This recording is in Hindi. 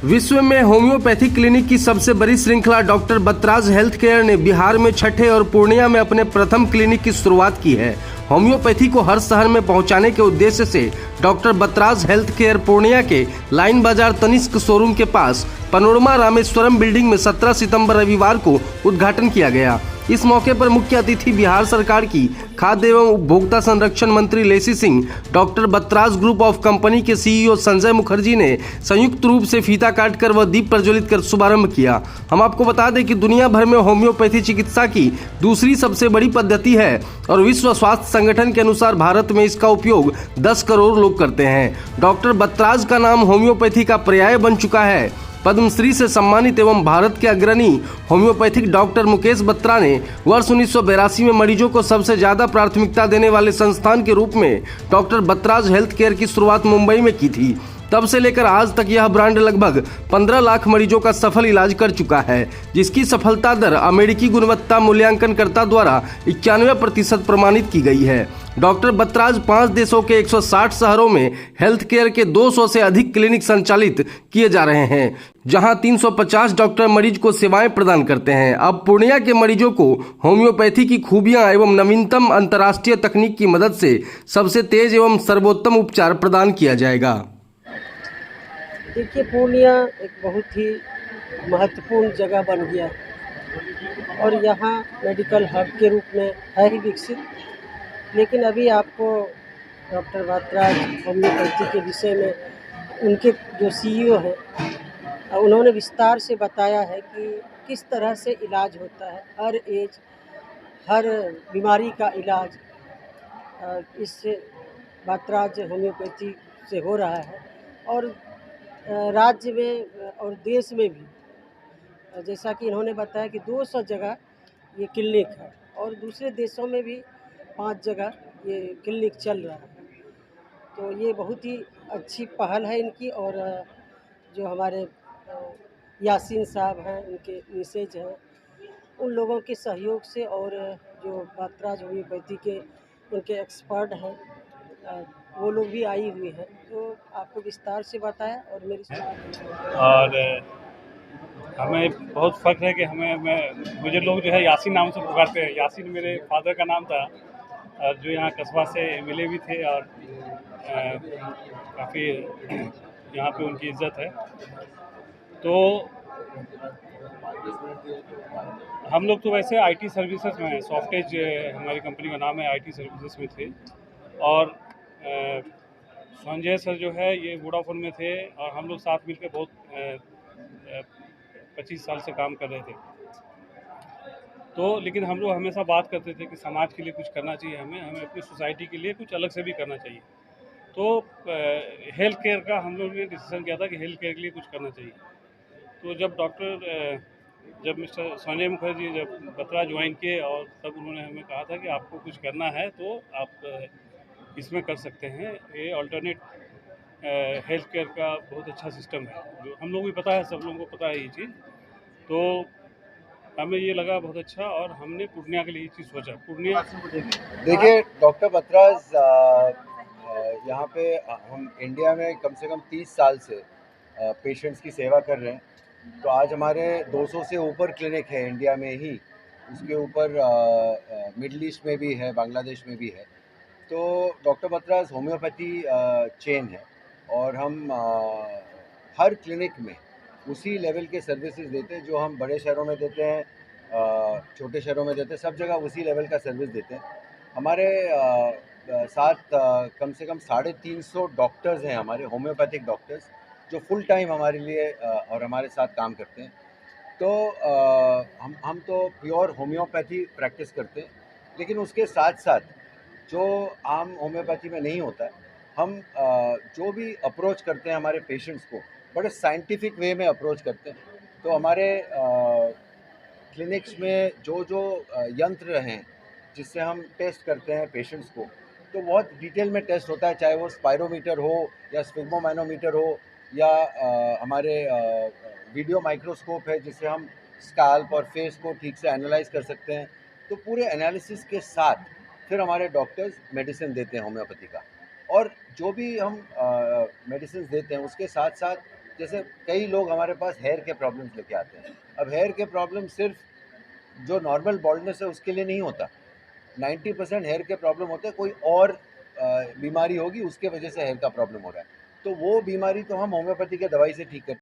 विश्व में होम्योपैथिक क्लिनिक की सबसे बड़ी श्रृंखला डॉक्टर बतराज हेल्थ केयर ने बिहार में छठे और पूर्णिया में अपने प्रथम क्लिनिक की शुरुआत की है। होम्योपैथी को हर शहर में पहुंचाने के उद्देश्य से doctor Batra's health care Purnia के लाइन बाजार तनिष्क शोरूम के पास पनोरमा रामेश्वरम बिल्डिंग में 17 सितंबर रविवार को उद्घाटन किया गया। इस मौके पर मुख्य अतिथि बिहार सरकार की खाद्य एवं उपभोक्ता संरक्षण मंत्री लेसी सिंह, डॉक्टर बतराज ग्रुप ऑफ कंपनी के सीईओ संजय मुखर्जी ने संयुक्त रूप से फीता काटकर व दीप प्रज्वलित कर शुभारंभ किया। हम आपको बता दें कि दुनिया भर में होम्योपैथी चिकित्सा की दूसरी सबसे बड़ी पद्धति है और विश्व स्वास्थ्य संगठन के अनुसार भारत में इसका उपयोग 10 करोड़ लोग करते हैं। डॉक्टर बतराज का नाम होम्योपैथी का पर्याय बन चुका है। पद्मश्री से सम्मानित एवं भारत के अग्रणी होम्योपैथिक डॉक्टर मुकेश बत्रा ने वर्ष 1982 में मरीजों को सबसे ज्यादा प्राथमिकता देने वाले संस्थान के रूप में डॉक्टर बतराज हेल्थ केयर की शुरुआत मुंबई में की थी। तब से लेकर आज तक यह ब्रांड लगभग 15 लाख मरीजों का सफल इलाज कर चुका है, जिसकी सफलता दर अमेरिकी गुणवत्ता मूल्यांकनकर्ता द्वारा 91% प्रमाणित की गई है। डॉक्टर बतराज 5 देशों के 160 शहरों में हेल्थ केयर के 200 से अधिक क्लिनिक संचालित किए जा रहे हैं, जहां 350 डॉक्टर मरीज को सेवाएं प्रदान करते हैं। अब पूर्णिया के मरीजों को होम्योपैथी की खूबियां एवं नवीनतम अंतर्राष्ट्रीय तकनीक की मदद से सबसे तेज एवं सर्वोत्तम उपचार प्रदान किया जाएगा। देखिए, पूर्णिया एक बहुत ही महत्वपूर्ण जगह बन गया और यहाँ मेडिकल हब के रूप में है ही विकसित। लेकिन अभी आपको डॉक्टर बतराज होम्योपैथी के विषय में उनके जो सीईओ हैं उन्होंने विस्तार से बताया है कि किस तरह से इलाज होता है। हर एज, हर बीमारी का इलाज इस बतराज होम्योपैथी से हो रहा है और राज्य में और देश में भी, जैसा कि इन्होंने बताया कि 200 जगह ये क्लिनिक है और दूसरे देशों में भी 5 जगह ये क्लिनिक चल रहा है। तो ये बहुत ही अच्छी पहल है इनकी। और जो हमारे यासीन साहब हैं, उनके मिसेज हैं, उन लोगों के सहयोग से और जो बतराज होम्योपैथी के उनके एक्सपर्ट हैं वो लोग भी आई हुई है। तो आपको विस्तार से बताया और मेरी और हमें बहुत फ़ख्र है कि मुझे लोग जो है यासीन नाम से पुकारते हैं। यासीन मेरे फादर का नाम था और जो यहाँ कस्बा से मिले भी थे और काफ़ी यहाँ पे उनकी इज़्ज़त है। तो हम लोग तो वैसे आईटी सर्विसेज में हैं, सॉफ्टेज हमारी कंपनी का नाम है, आईटी सर्विसेज में थे। और संजय सर जो है ये वोडाफोन में थे और हम लोग साथ मिलकर बहुत 25 साल से काम कर रहे थे। तो लेकिन हम लोग हमेशा बात करते थे कि समाज के लिए कुछ करना चाहिए, हमें अपनी सोसाइटी के लिए कुछ अलग से भी करना चाहिए। तो हेल्थ केयर का हम लोग ने डिसीजन किया था कि हेल्थ केयर के लिए कुछ करना चाहिए। तो जब मिस्टर संजय मुखर्जी जब बतरा ज्वाइन किए और तब उन्होंने हमें कहा था कि आपको कुछ करना है तो आप इसमें कर सकते हैं। ये अल्टरनेट हेल्थ केयर का बहुत अच्छा सिस्टम है, जो हम लोग भी पता है, सब लोगों को पता है ये चीज़। तो हमें ये लगा बहुत अच्छा और हमने पूर्णिया के लिए ये चीज़ सोचा। पूर्णिया देखिए, डॉक्टर बतराज यहाँ पे हम इंडिया में कम से कम 30 साल से पेशेंट्स की सेवा कर रहे हैं। तो आज हमारे 200 से ऊपर क्लिनिक है इंडिया में ही, उसके ऊपर मिडल ईस्ट में भी है, बांग्लादेश में भी है। तो डॉक्टर बतराज होम्योपैथी चेन है और हम हर क्लिनिक में उसी लेवल के सर्विसेज देते हैं जो हम बड़े शहरों में देते हैं, छोटे शहरों में देते हैं, सब जगह उसी लेवल का सर्विस देते हैं। हमारे साथ कम से कम 350 डॉक्टर्स हैं, हमारे होम्योपैथिक डॉक्टर्स, जो फुल टाइम हमारे लिए और हमारे साथ काम करते हैं। तो हम तो प्योर होम्योपैथी प्रैक्टिस करते हैं, लेकिन उसके साथ साथ जो आम होम्योपैथी में नहीं होता, हम जो भी अप्रोच करते हैं हमारे पेशेंट्स को बड़े साइंटिफिक वे में अप्रोच करते हैं। तो हमारे क्लिनिक्स में जो यंत्र हैं जिससे हम टेस्ट करते हैं पेशेंट्स को, तो बहुत डिटेल में टेस्ट होता है, चाहे वो स्पायरोमीटर हो या स्फिग्मोमैनोमीटर हो या हमारे वीडियो माइक्रोस्कोप है जिससे हम स्कैल्प और फेस को ठीक से एनालाइज कर सकते हैं। तो पूरे एनालिसिस के साथ फिर हमारे डॉक्टर्स मेडिसिन देते हैं होम्योपैथी का। और जो भी हम मेडिसिन देते हैं उसके साथ साथ जैसे कई लोग हमारे पास हेयर के प्रॉब्लम्स लेके आते हैं। अब हेयर के प्रॉब्लम सिर्फ जो नॉर्मल बॉल्डनेस है उसके लिए नहीं होता, 90% हेयर के प्रॉब्लम होते हैं, कोई और बीमारी होगी उसके वजह से हेयर का प्रॉब्लम हो रहा है। तो वो बीमारी तो हम होम्योपैथी के दवाई से ठीक कर